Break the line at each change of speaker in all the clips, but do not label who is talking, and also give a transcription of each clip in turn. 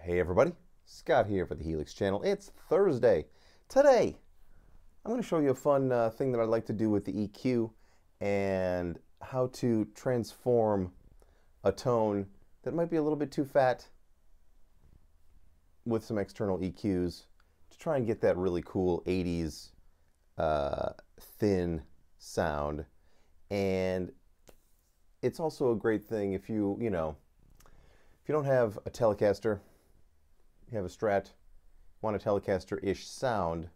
Hey everybody, Scott here for the Helix channel. It's Thursday. Today, I'm going to show you a fun thing that I'd like to do with the EQ and how to transform a tone that might be a little bit too fat with some external EQs to try and get that really cool 80s thin sound. And it's also a great thing if you don't have a Telecaster, you have a Strat, want a Telecaster-ish sound,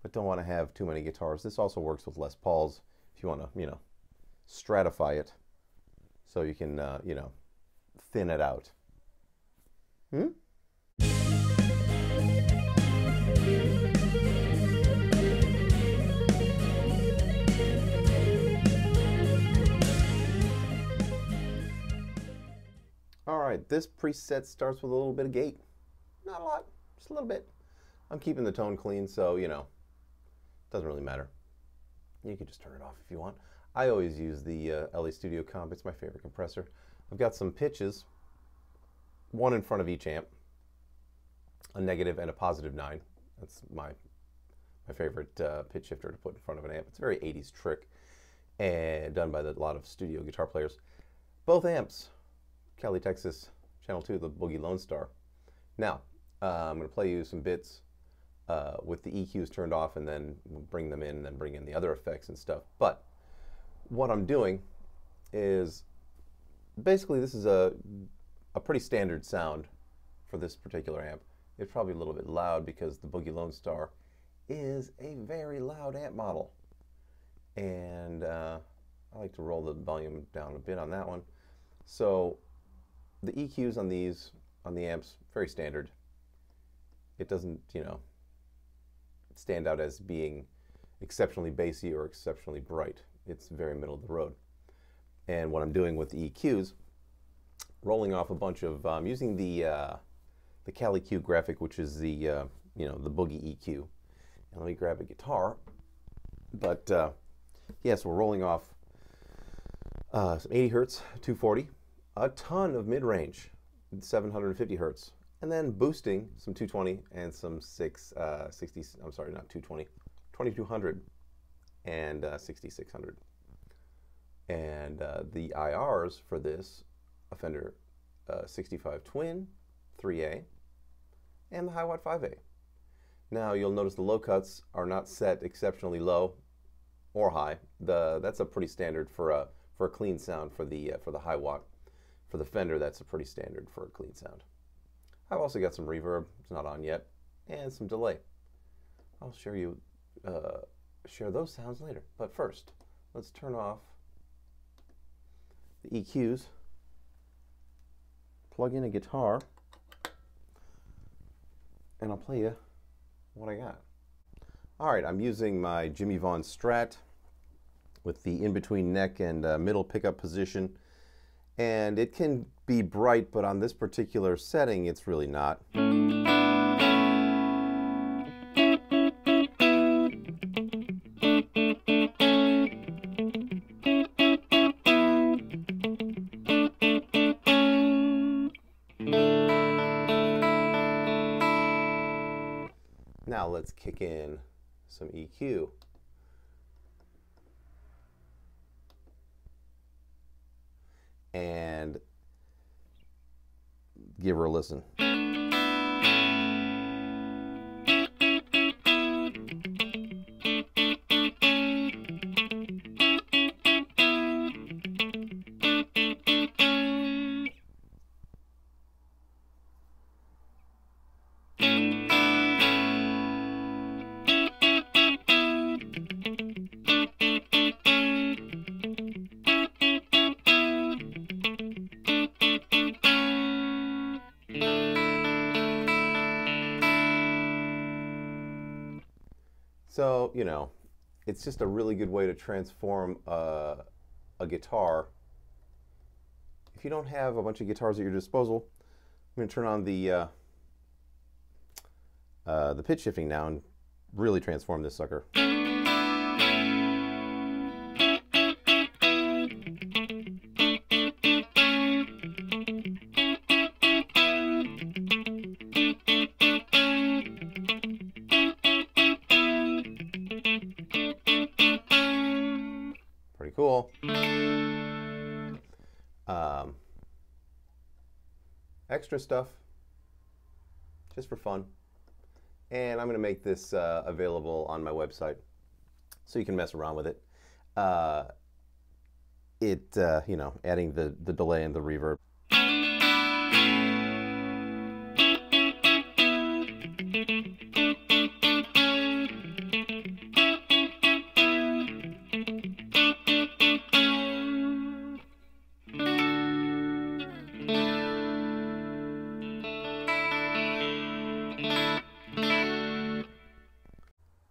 but don't want to have too many guitars. This also works with Les Pauls if you want to, stratify it so you can, thin it out. Alright, this preset starts with a little bit of gate. Not a lot, just a little bit. I'm keeping the tone clean, so, doesn't really matter. You can just turn it off if you want. I always use the LA Studio Comp. It's my favorite compressor. I've got some pitches, one in front of each amp, a negative and a positive 9. That's my favorite pitch shifter to put in front of an amp. It's a very 80s trick and done by a lot of studio guitar players. Both amps, Cali, Texas, Channel 2, the Boogie Lone Star. Now, I'm going to play you some bits with the EQs turned off and then bring them in and then bring in the other effects and stuff. But what I'm doing is basically this is a pretty standard sound for this particular amp. It's probably a little bit loud because the Boogie Lone Star is a very loud amp model. And I like to roll the volume down a bit on that one. So the EQs on these, on the amps, very standard. It doesn't, stand out as being exceptionally bassy or exceptionally bright. It's very middle of the road. And what I'm doing with the EQs, rolling off a bunch of, using the Cali Q graphic, which is the, the Boogie EQ. And let me grab a guitar. But yes, we're rolling off some 80 hertz, 240, a ton of mid-range, 750 hertz, and then boosting some 220 and some 2200 and 6600. And the IRs for this, a Fender 65 Twin 3A and the Hiwatt 5A. Now you'll notice the low cuts are not set exceptionally low or high. That's a pretty standard for a clean sound for the Hiwatt. For the Fender, that's a pretty standard for a clean sound. I've also got some reverb, it's not on yet, and some delay. I'll share those sounds later. But first, let's turn off the EQs, plug in a guitar, and I'll play you what I got. Alright, I'm using my Jimmy Vaughn Strat with the in-between neck and middle pickup position. And it can be bright, but on this particular setting, it's really not. Now let's kick in some EQ. And give her a listen. So, it's just a really good way to transform a guitar. If you don't have a bunch of guitars at your disposal, I'm going to turn on the pitch shifting now and really transform this sucker. extra stuff, just for fun. And I'm going to make this available on my website so you can mess around with it. You know, adding the delay and the reverb.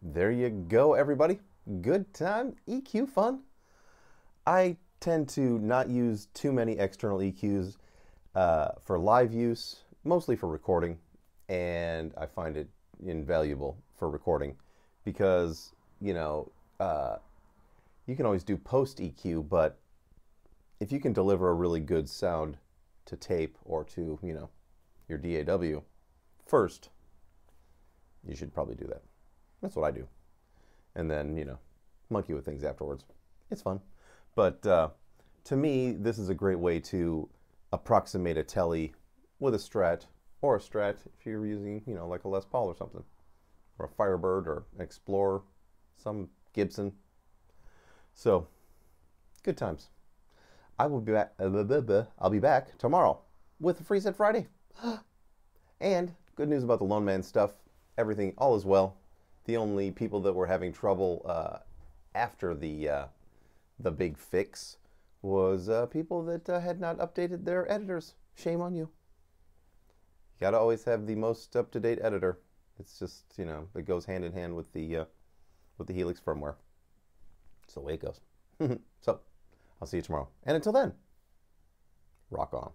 There you go, everybody. Good time, EQ fun. I tend to not use too many external EQs for live use, mostly for recording, and I find it invaluable for recording because, you know, you can always do post EQ, but if you can deliver a really good sound to tape or to, you know, your DAW first, you should probably do that. That's what I do. And then, you know, monkey with things afterwards. It's fun. But to me, this is a great way to approximate a telly with a Strat, or a Strat if you're using, you know, like a Les Paul or something, or a Firebird or an Explorer, some Gibson. So, good times. I will be back. I'll be back tomorrow with a Free Set Friday. And good news about the Lone Man stuff. Everything, all is well. The only people that were having trouble after the big fix was people that had not updated their editors. Shame on you. You gotta always have the most up-to-date editor. It's just, you know, it goes hand in hand with the Helix firmware. It's the way it goes. So, I'll see you tomorrow. And until then, rock on.